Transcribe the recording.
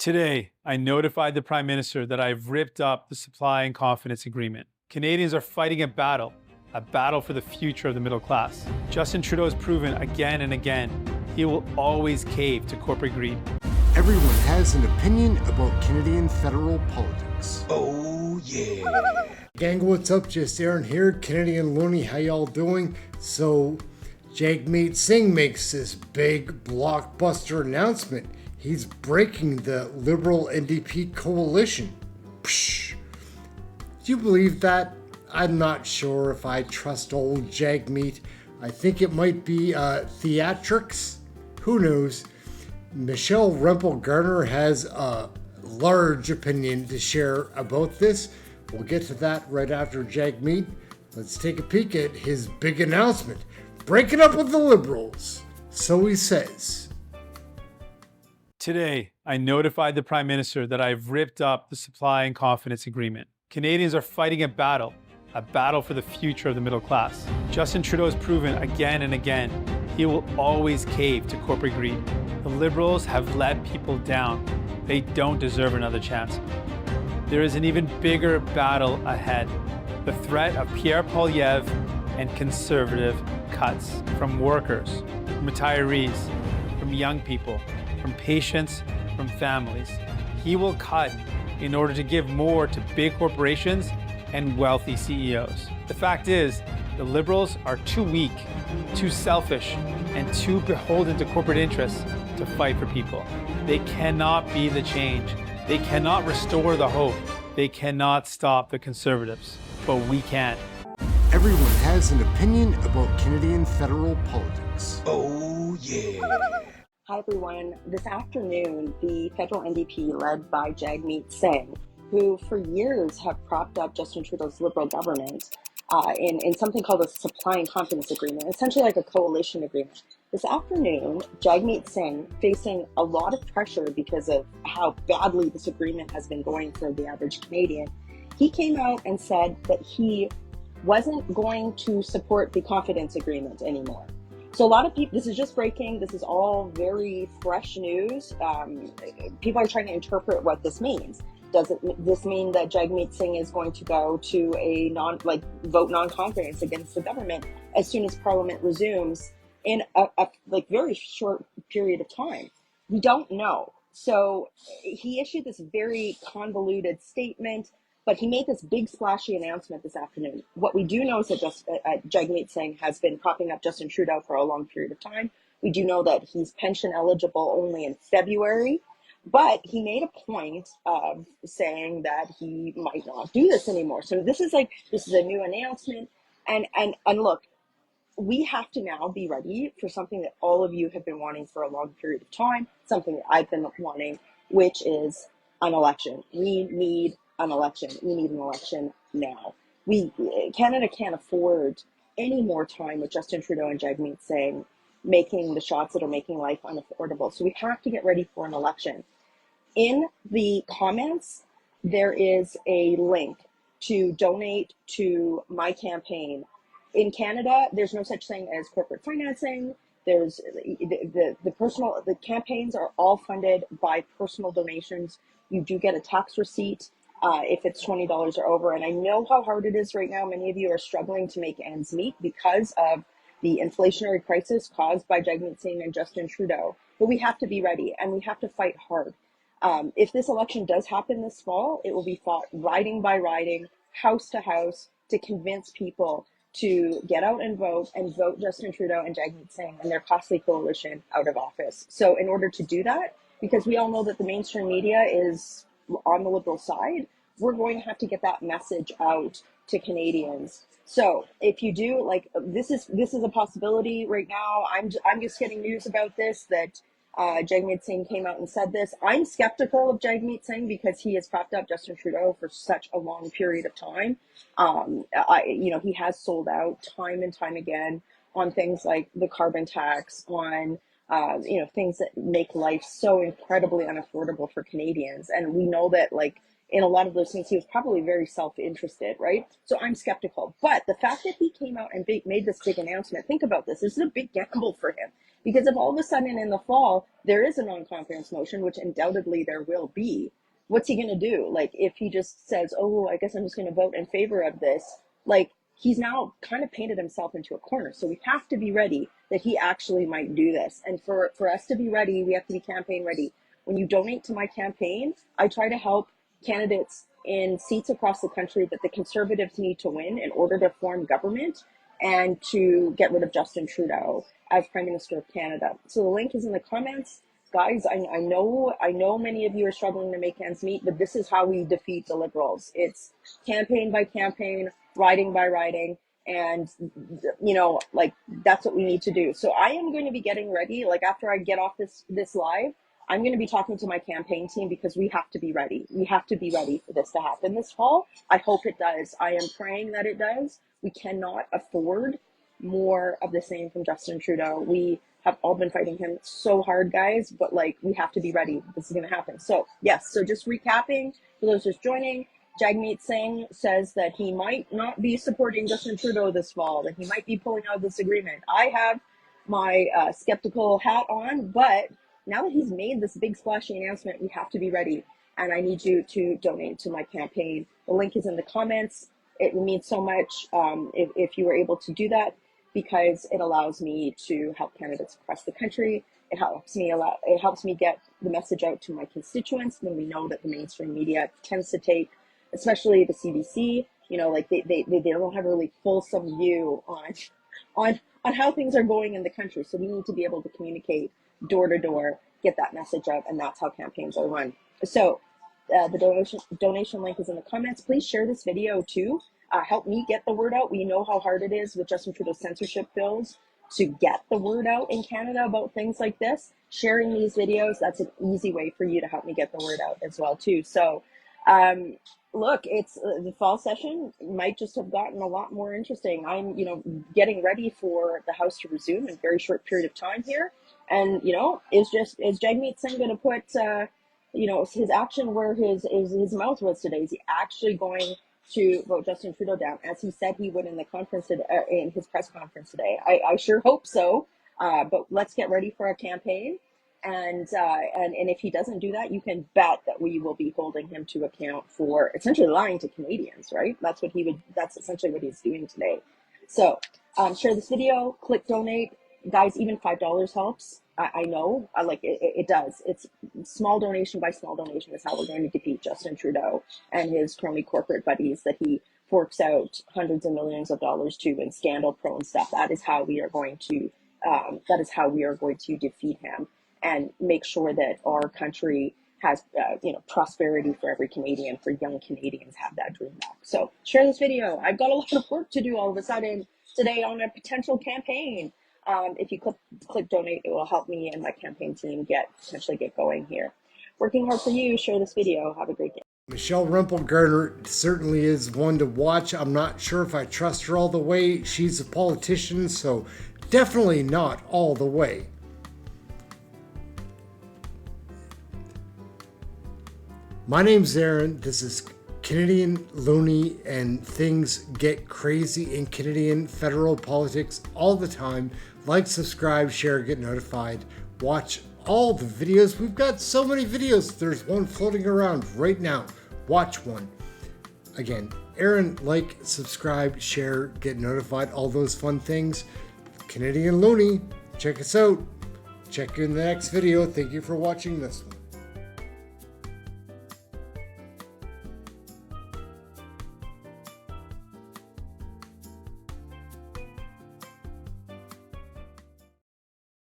Today, I notified the Prime Minister that I've ripped up the Supply and Confidence Agreement. Canadians are fighting a battle for the future of the middle class. Justin Trudeau has proven again and again he will always cave to corporate greed. Everyone has an opinion about Canadian federal politics. Oh yeah. Gang, what's up? Just Aaron here, Canadian Looney. How y'all doing? So, Jagmeet Singh makes this big blockbuster announcement. He's breaking the Liberal NDP coalition. Psh. Do you believe that? I'm not sure if I trust old Jagmeet. I think it might be theatrics. Who knows? Michelle Rempel Garner has a large opinion to share about this. We'll get to that right after Jagmeet. Let's take a peek at his big announcement. Breaking up with the Liberals. So he says. Today, I notified the Prime Minister that I've ripped up the Supply and Confidence Agreement. Canadians are fighting a battle for the future of the middle class. Justin Trudeau has proven again and again he will always cave to corporate greed. The Liberals have let people down. They don't deserve another chance. There is an even bigger battle ahead. The threat of PIERRE POILIEVRE and conservative cuts from workers, from retirees, from young people, from patients, from families. He will cut in order to give more to big corporations and wealthy CEOs. The fact is, the Liberals are too weak, too selfish, and too beholden to corporate interests to fight for people. They cannot be the change. They cannot restore the hope. They cannot stop the Conservatives, but we can. Everyone has an opinion about Canadian federal politics. Oh yeah. Hi everyone. This afternoon, the federal NDP led by Jagmeet Singh, who for years have propped up Justin Trudeau's Liberal government in something called a Supply and Confidence Agreement, essentially like a coalition agreement. This afternoon, Jagmeet Singh, facing a lot of pressure because of how badly this agreement has been going for the average Canadian, he came out and said that he wasn't going to support the confidence agreement anymore. So a lot of people, this is just breaking, this is all very fresh news. People are trying to interpret what this means. Does this mean that Jagmeet Singh is going to go to a vote non-confidence against the government as soon as Parliament resumes in a very short period of time? We don't know. So he issued this very convoluted statement, but he made this big splashy announcement this afternoon. What we do know is that Jagmeet Singh has been propping up Justin Trudeau for a long period of time. We do know that he's pension eligible only in February, but he made a point of saying that he might not do this anymore. So this is a new announcement. And look, we have to now be ready for something that all of you have been wanting for a long period of time, something that I've been wanting, which is an election. We need an election. We need an election now. Canada can't afford any more time with Justin Trudeau and Jagmeet Singh making the shots that are making life unaffordable. So we have to get ready for an election. In the comments, there is a link to donate to my campaign. In Canada, there's no such thing as corporate financing. There's the campaigns are all funded by personal donations. You do get a tax receipt if it's $20 or over. And I know how hard it is right now. Many of you are struggling to make ends meet because of the inflationary crisis caused by Jagmeet Singh and Justin Trudeau. But we have to be ready and we have to fight hard. If this election does happen this fall, it will be fought riding by riding, house to house, to convince people to get out and vote Justin Trudeau and Jagmeet Singh and their costly coalition out of office. So in order to do that, because we all know that the mainstream media is on the Liberal side, we're going to have to get that message out to Canadians. So if you do, this is a possibility right now. I'm just getting news about this, that Jagmeet Singh came out and said this. I'm skeptical of Jagmeet Singh because he has propped up Justin Trudeau for such a long period of time. He has sold out time and time again on things like the carbon tax, on things that make life so incredibly unaffordable for Canadians. And we know that, like, in a lot of those things, he was probably very self-interested, right? So I'm skeptical. But the fact that he came out and made this big announcement, think about this. This is a big gamble for him. Because if all of a sudden in the fall, there is a non-confidence motion, which undoubtedly there will be, what's he going to do? Like, if he just says, oh, I guess I'm just going to vote in favor of this, like, he's now kind of painted himself into a corner. So we have to be ready that he actually might do this. And for us to be ready, we have to be campaign ready. When you donate to my campaign, I try to help candidates in seats across the country that the Conservatives need to win in order to form government and to get rid of Justin Trudeau as Prime Minister of Canada. So the link is in the comments. Guys, I know many of you are struggling to make ends meet, but this is how we defeat the Liberals. It's campaign by campaign, riding by riding, and like, that's what we need to do. So I am going to be getting ready. Like, after I get off this live, I'm going to be talking to my campaign team, because we have to be ready. We have to be ready for this to happen this fall. I hope it does. I am praying that it does. We cannot afford more of the same from Justin Trudeau. We have all been fighting him so hard, guys, but like, we have to be ready. This is going to happen. So yes, so just recapping for those just joining, Jagmeet Singh says that he might not be supporting Justin Trudeau this fall, that he might be pulling out of this agreement. I have my skeptical hat on, but now that he's made this big splashy announcement, we have to be ready. And I need you to donate to my campaign. The link is in the comments. It would mean so much if you were able to do that, because it allows me to help candidates across the country. It helps me get the message out to my constituents when we know that the mainstream media tends to take, especially the CBC, like they don't have a really fulsome view on how things are going in the country. So we need to be able to communicate door to door, get that message out, and that's how campaigns are run. So the donation link is in the comments. Please share this video too. Help me get the word out. We know how hard it is with Justin Trudeau's censorship bills to get the word out in Canada about things like this. Sharing these videos, that's an easy way for you to help me get the word out as well too. So look, it's the fall session might just have gotten a lot more interesting. I'm getting ready for the House to resume in a very short period of time here. And is Jagmeet Singh going to put his action where his mouth was today? Is he actually going to vote Justin Trudeau down, as he said he would in the conference in his press conference today? I sure hope so. But let's get ready for a campaign. And if he doesn't do that, you can bet that we will be holding him to account for essentially lying to Canadians, right? That's essentially what he's doing today. So share this video, click donate. Guys, even $5 helps. I know, it does. It's small donation by small donation is how we're going to defeat Justin Trudeau and his crony corporate buddies that he forks out hundreds of millions of dollars to in scandal-prone stuff. That is how we are going to defeat him and make sure that our country has prosperity for every Canadian, for young Canadians have that dream back. So share this video. I've got a lot of work to do all of a sudden today on a potential campaign. If you click donate, it will help me and my campaign team potentially get going here. Working hard for you. Share this video. Have a great day. Michelle Rempel Garner certainly is one to watch. I'm not sure if I trust her all the way. She's a politician, so definitely not all the way. My name's Aaron. This is Canadian Looney, and things get crazy in Canadian federal politics all the time. Like, subscribe, share, get notified. Watch all the videos. We've got so many videos. There's one floating around right now. Watch one. Again, Aaron, like, subscribe, share, get notified, all those fun things. Canadian Looney, check us out. Check you in the next video. Thank you for watching this one.